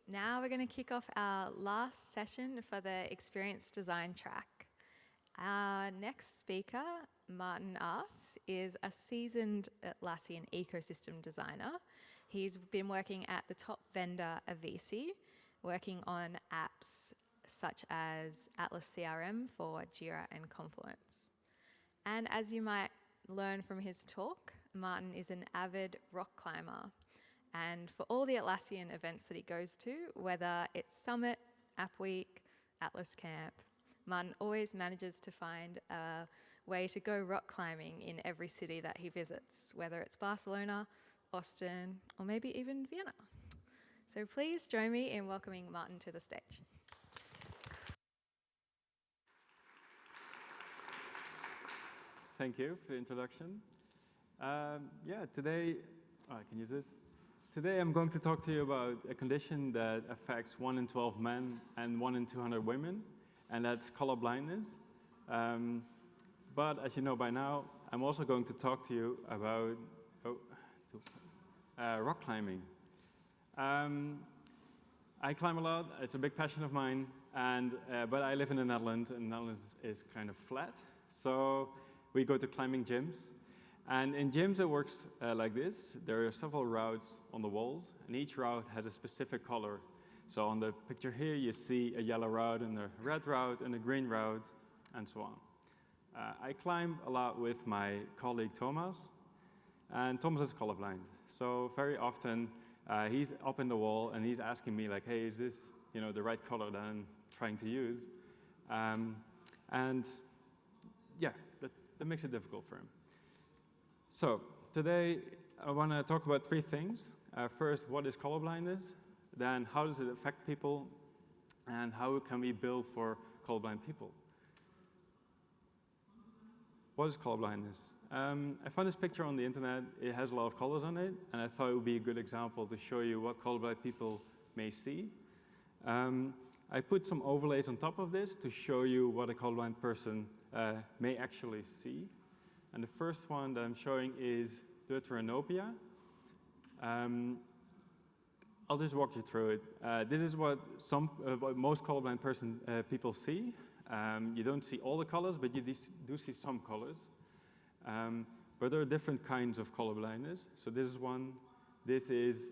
Now we're going to kick off our last session for the Experience Design track. Our next speaker, Maarten Arts, is a seasoned Atlassian ecosystem designer. He's been working at the top vendor Avisi, working on apps such as Atlas CRM for Jira and Confluence. And as you might learn from his talk, Maarten is an avid rock climber. And for all the Atlassian events that he goes to, whether it's Summit, App Week, Atlas Camp, Maarten always manages to find a way to go rock climbing in every city that he visits, whether it's Barcelona, Austin, or maybe even Vienna. So please join me in welcoming Maarten to the stage. Thank you for the introduction. Today, I can use this. Today I'm going to talk to you about a condition that affects 1 in 12 men and 1 in 200 women, and that's colorblindness. But as you know by now, I'm also going to talk to you about rock climbing. I climb a lot, it's a big passion of mine, but I live in the Netherlands, and the Netherlands is kind of flat. So we go to climbing gyms. And in gyms, it works like this. There are several routes on the walls, and each route has a specific color. So on the picture here, you see a yellow route, and a red route, and a green route, and so on. I climb a lot with my colleague Thomas, and Thomas is colorblind. So very often, he's up in the wall, and he's asking me, like, hey, is this the right color that I'm trying to use? That makes it difficult for him. So today, I want to talk about 3 things. First, what is colorblindness? Then, how does it affect people? And how can we build for colorblind people? What is colorblindness? I found this picture on the internet. It has a lot of colors on it, and I thought it would be a good example to show you what colorblind people may see. I put some overlays on top of this to show you what a colorblind person may actually see. And the first one that I'm showing is deuteranopia. I'll just walk you through it. This is what most colorblind people see. You don't see all the colors, but you do see some colors. But there are different kinds of colorblindness. So this is one. This is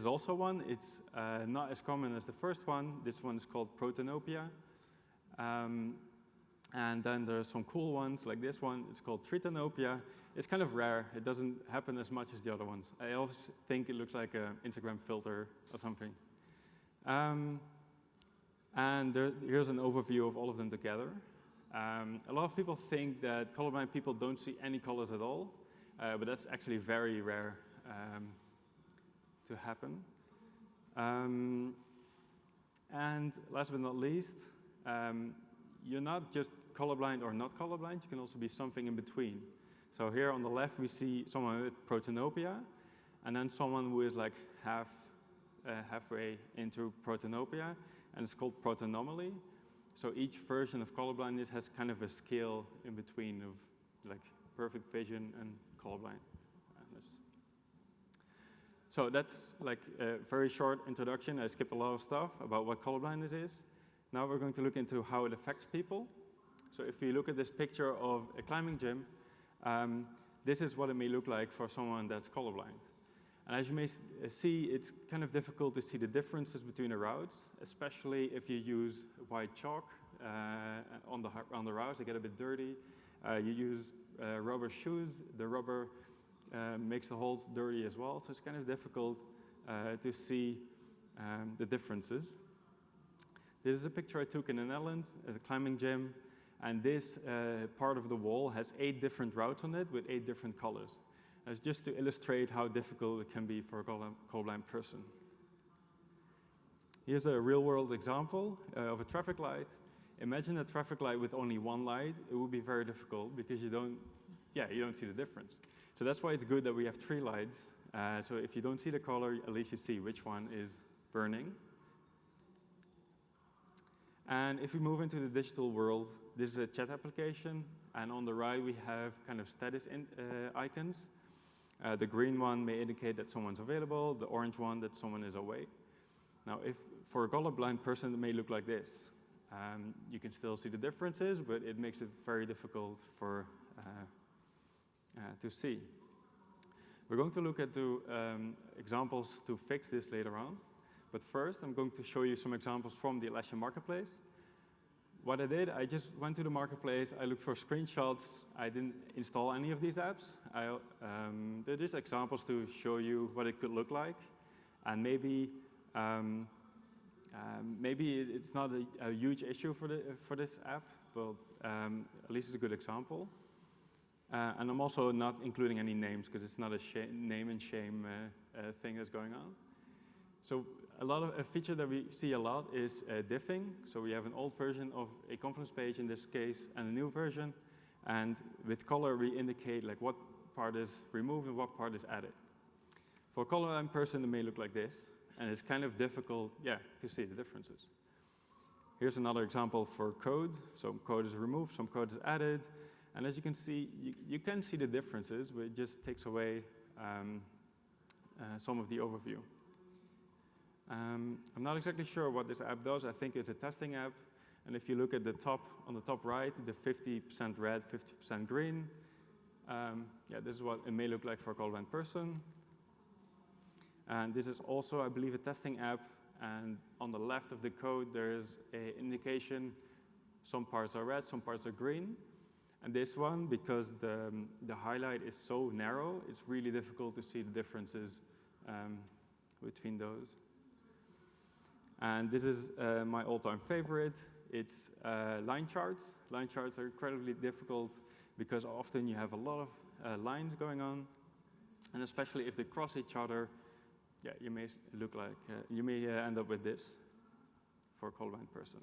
also one. It's not as common as the first one. This one is called protanopia. And then there are some cool ones, like this one. It's called tritanopia. It's kind of rare. It doesn't happen as much as the other ones. I always think it looks like an Instagram filter or something. And here's an overview of all of them together. A lot of people think that colorblind people don't see any colors at all, but that's actually very rare to happen. And last but not least, you're not just colorblind or not colorblind, you can also be something in between. So here on the left, we see someone with protanopia, and then someone who is like halfway into protanopia, and it's called protanomaly. So each version of colorblindness has kind of a scale in between of like perfect vision and colorblindness. So that's like a very short introduction. I skipped a lot of stuff about what colorblindness is. Now we're going to look into how it affects people. So if you look at this picture of a climbing gym, this is what it may look like for someone that's colorblind. And as you may see, it's kind of difficult to see the differences between the routes, especially if you use white chalk on the routes. They get a bit dirty. You use rubber shoes. The rubber makes the holes dirty as well. So it's kind of difficult to see the differences. This is a picture I took in the Netherlands at a climbing gym, and this part of the wall has 8 different routes on it with 8 different colors. That's just to illustrate how difficult it can be for a colorblind person. Here's a real-world example of a traffic light. Imagine a traffic light with only one light. It would be very difficult because you don't see the difference. So that's why it's good that we have 3 lights. So if you don't see the color, at least you see which one is burning. And if we move into the digital world, this is a chat application, and on the right we have kind of status icons. The green one may indicate that someone's available, the orange one that someone is away. Now, if for a colorblind person, it may look like this. You can still see the differences, but it makes it very difficult to see. We're going to look at the examples to fix this later on. But first, I'm going to show you some examples from the Atlassian Marketplace. What I did, I just went to the Marketplace, I looked for screenshots, I didn't install any of these apps. They're just examples to show you what it could look like. And maybe it's not a huge issue for this app, but at least it's a good example. And I'm also not including any names because it's not a name and shame thing that's going on. So a feature that we see a lot is diffing. So we have an old version of a conference page in this case and a new version. And with color, we indicate like what part is removed and what part is added. For a colorblind person, it may look like this. And it's kind of difficult, to see the differences. Here's another example for code. Some code is removed, some code is added. And as you can see, you can see the differences, but it just takes away some of the overview. I'm not exactly sure what this app does. I think it's a testing app. And if you look at on the top right, the 50% red, 50% green, this is what it may look like for a colorblind person. And this is also, I believe, a testing app. And on the left of the code, there's an indication. Some parts are red, some parts are green. And this one, because the highlight is so narrow, it's really difficult to see the differences between those. And this is my all-time favorite. It's line charts. Line charts are incredibly difficult because often you have a lot of lines going on. And especially if they cross each other, you may look like, you may end up with this for a colorblind person.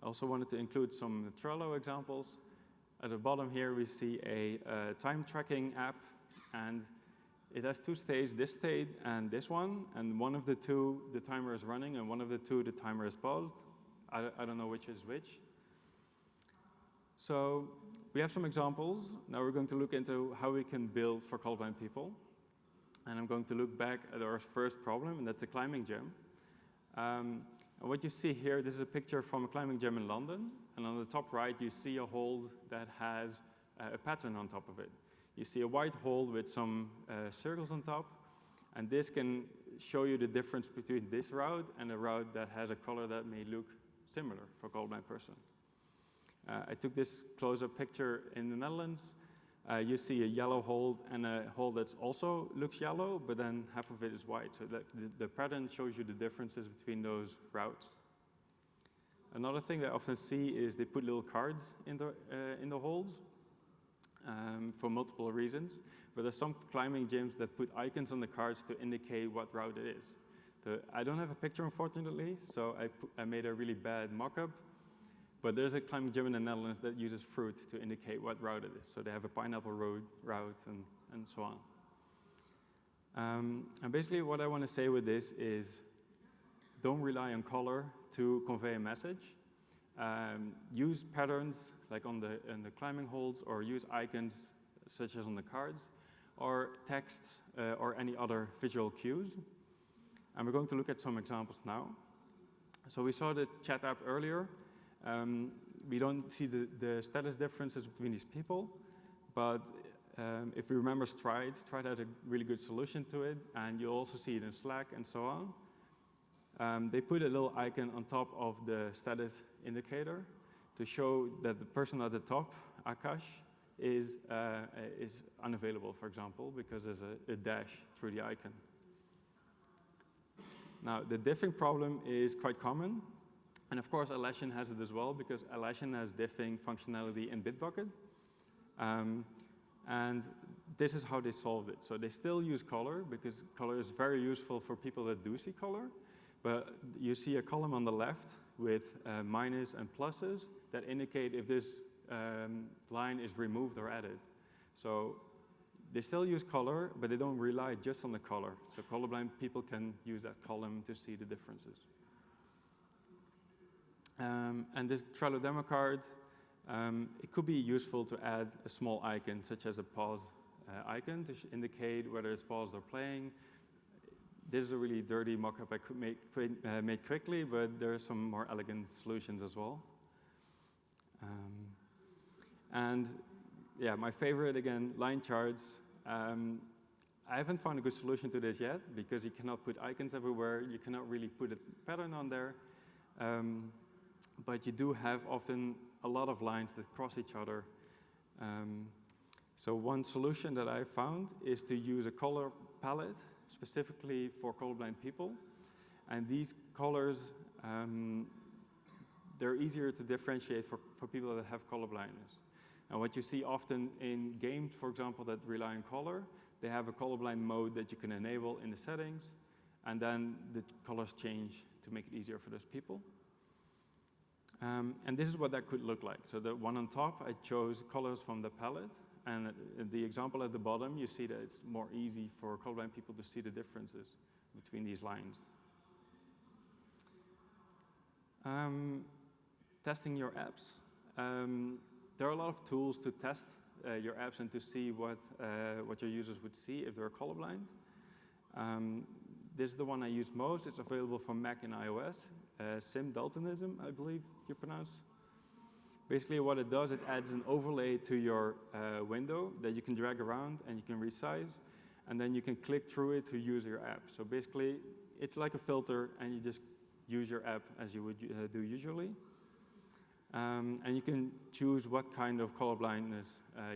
I also wanted to include some Trello examples. At the bottom here, we see a time tracking app, and it has two states, this state and this one, and one of the two, the timer is running, and one of the two, the timer is paused. I don't know which is which. So we have some examples. Now we're going to look into how we can build for colorblind people. And I'm going to look back at our first problem, and that's the climbing gym. And what you see here, this is a picture from a climbing gym in London. And on the top right, you see a hold that has a pattern on top of it. You see a white hold with some circles on top. And this can show you the difference between this route and a route that has a color that may look similar for a colorblind person. I took this close-up picture in the Netherlands. You see a yellow hold and a hold that also looks yellow, but then half of it is white. So that the pattern shows you the differences between those routes. Another thing that I often see is they put little cards in the holds for multiple reasons. But there's some climbing gyms that put icons on the cards to indicate what route it is. So I don't have a picture, unfortunately, so I made a really bad mock-up. But there's a climbing gym in the Netherlands that uses fruit to indicate what route it is. So they have a pineapple route and so on. And basically what I want to say with this is don't rely on color to convey a message. Use patterns like on the climbing holds, or use icons such as on the cards, or text or any other visual cues. And we're going to look at some examples now. So we saw the chat app earlier. We don't see the status differences between these people, but if we remember Stride had a really good solution to it, and you'll also see it in Slack and so on. They put a little icon on top of the status indicator to show that the person at the top, Akash, is unavailable, for example, because there's a dash through the icon. Now, the diffing problem is quite common. And of course, Atlassian has it as well, because Atlassian has diffing functionality in Bitbucket. And this is how they solved it. So they still use color, because color is very useful for people that do see color. But you see a column on the left with minus and pluses that indicate if this line is removed or added. So they still use color, but they don't rely just on the color. So colorblind people can use that column to see the differences. And this Trello demo card, it could be useful to add a small icon, such as a pause icon, to indicate whether it's paused or playing. this is a really dirty mock-up I could made quickly, but there are some more elegant solutions as well. And yeah, my favorite, again, line charts. I haven't found a good solution to this yet, because you cannot put icons everywhere. You cannot really put a pattern on there. But you do have often a lot of lines that cross each other. So one solution that I found is to use a color palette specifically for colorblind people. And these colors, they're easier to differentiate for people that have colorblindness. And what you see often in games, for example, that rely on color, they have a colorblind mode that you can enable in the settings, and then the colors change to make it easier for those people. And this is what that could look like. So the one on top, I chose colors from the palette, and the example at the bottom, you see that it's more easy for colorblind people to see the differences between these lines. Testing your apps. There are a lot of tools to test your apps and to see what your users would see if they're colorblind. This is the one I use most. It's available for Mac and iOS. Sim Daltonism, I believe you pronounce. Basically what it does, it adds an overlay to your window that you can drag around and you can resize, and then you can click through it to use your app. So basically, it's like a filter, and you just use your app as you would do usually. And you can choose what kind of colorblindness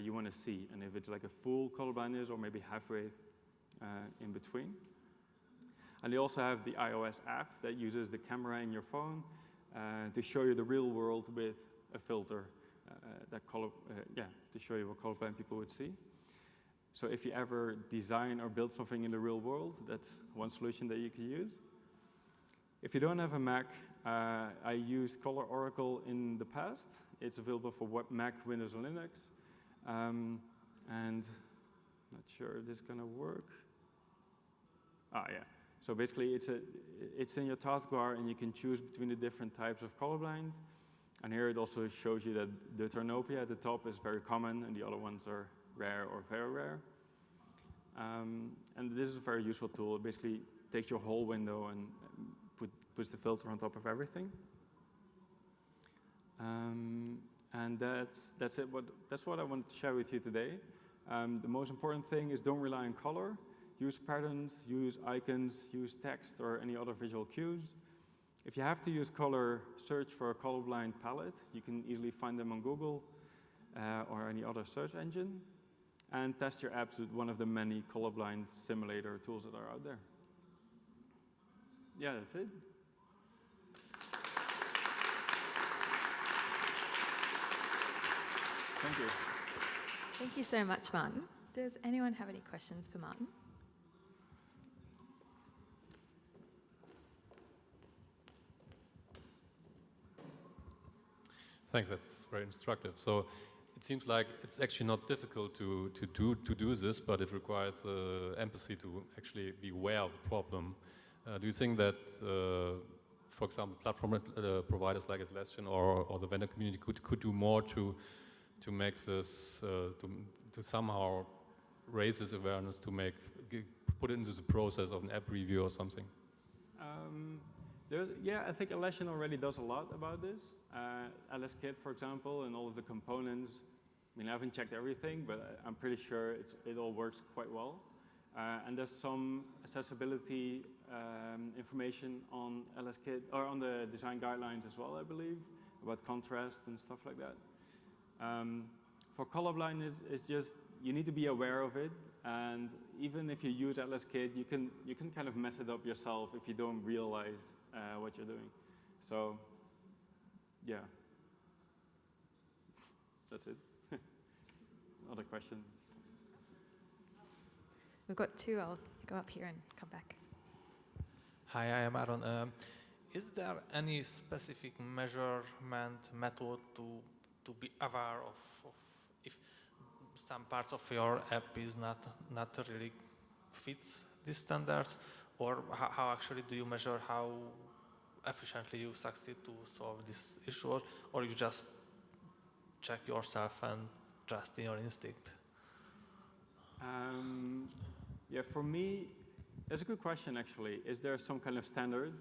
you want to see, and if it's like a full colorblindness or maybe halfway in between. And they also have the iOS app that uses the camera in your phone to show you the real world with a filter to show you what colorblind people would see. So if you ever design or build something in the real world, that's one solution that you can use. If you don't have a Mac, I used Color Oracle in the past. It's available for Mac, Windows, and Linux. And not sure if this is going to work. Yeah. So basically, it's in your taskbar, and you can choose between the different types of colorblind. And here it also shows you that the Deuteranopia at the top is very common, and the other ones are rare or very rare. And this is a very useful tool. It basically takes your whole window and puts the filter on top of everything. And that's it. That's what I wanted to share with you today. The most important thing is don't rely on color. Use patterns, use icons, use text or any other visual cues. If you have to use color, search for a colorblind palette. You can easily find them on Google or any other search engine. And test your apps with one of the many colorblind simulator tools that are out there. Yeah, that's it. Thank you. Thank you so much, Maarten. Does anyone have any questions for Maarten? Thanks, that's very instructive. So it seems like it's actually not difficult to do this, but it requires empathy to actually be aware of the problem. Do you think that, for example, platform providers like Atlassian or the vendor community could do more to make this, to somehow raise this awareness, to put it into the process of an app review or something? I think Atlassian already does a lot about this. LSKit, for example, and all of the components. I mean, I haven't checked everything, but I'm pretty sure it all works quite well. And there's some accessibility information on LSKit, or on the design guidelines as well, I believe, about contrast and stuff like that. For colorblindness, it's just, you need to be aware of it, and even if you use LSKit, you can kind of mess it up yourself if you don't realize what you're doing. So, yeah. That's it. Other question? We've got two. I'll go up here and come back. Hi, I am Aaron. Is there any specific measurement method to be aware of if some parts of your app is not really fits these standards, or how actually do you measure how efficiently you succeed to solve this issue, or you just check yourself and trust in your instinct? Yeah, for me, That's a good question, actually. Is there some kind of standard?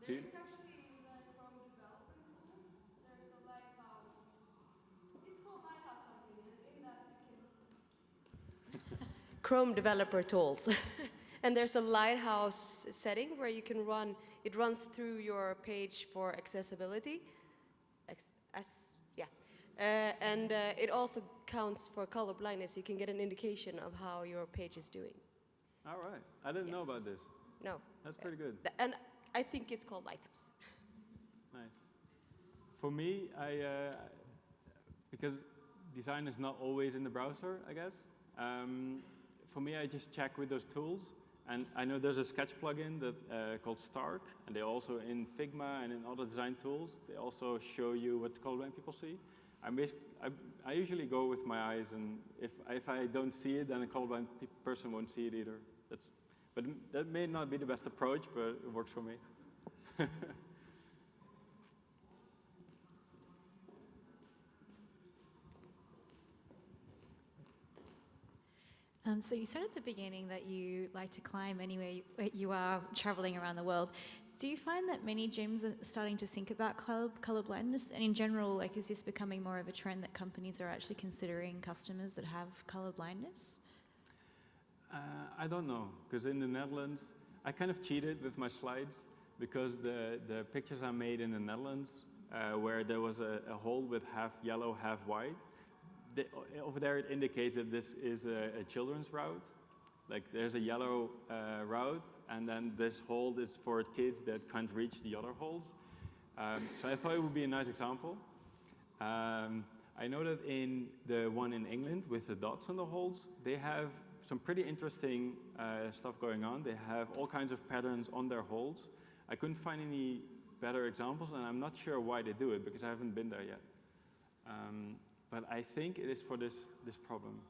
There is actually from development tools. There's a lighthouse. It's called lighthouse something, and in that you can. Chrome developer tools. And there's a lighthouse setting where you can run, it runs through your page for accessibility. And it also counts for color blindness. You can get an indication of how your page is doing. All right. I didn't know about this. No. That's pretty good. And I think it's called Lighthouse. Nice. For me, because design is not always in the browser, I guess. For me, I just check with those tools. And I know there's a sketch plugin that called Stark, and they also in Figma and in other design tools, they also show you what colorblind people see. I usually go with my eyes, and if I don't see it, then a colorblind person won't see it either. But that may not be the best approach, but it works for me. So you said at the beginning that you like to climb anywhere you are traveling around the world. Do you find that many gyms are starting to think about color blindness? And in general, like, is this becoming more of a trend that companies are actually considering customers that have color blindness? I don't know, because in the Netherlands, I kind of cheated with my slides, because the pictures I made in the Netherlands, where there was a hole with half yellow, half white, over there it indicates that this is a children's route. Like, there's a yellow route, and then this hole is for kids that can't reach the other holes. So I thought it would be a nice example. I know that in the one in England with the dots on the holes, they have some pretty interesting stuff going on. They have all kinds of patterns on their holes. I couldn't find any better examples, and I'm not sure why they do it, because I haven't been there yet. But I think it is for this problem.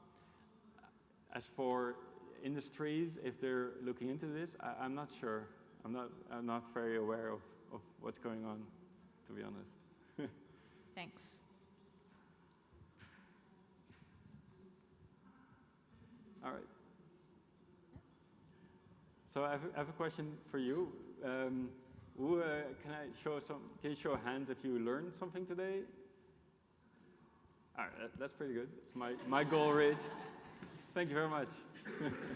As for industries, if they're looking into this, I'm not sure. I'm not very aware of what's going on, to be honest. Thanks. All right. So I have a question for you. Can you show hands if you learned something today? All right, that's pretty good. It's my goal reached. Thank you very much.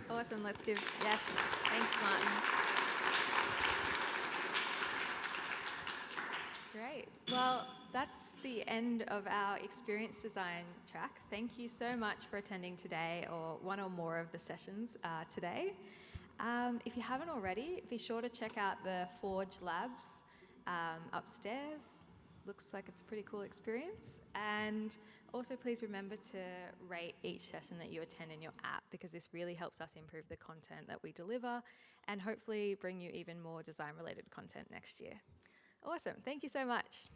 Awesome. Let's give, yes. Thanks, Maarten. Great. Well, that's the end of our experience design track. Thank you so much for attending today, or one or more of the sessions today. If you haven't already, be sure to check out the Forge Labs upstairs. Looks like it's a pretty cool experience. And also, please remember to rate each session that you attend in your app, because this really helps us improve the content that we deliver and hopefully bring you even more design-related content next year. Awesome. Thank you so much.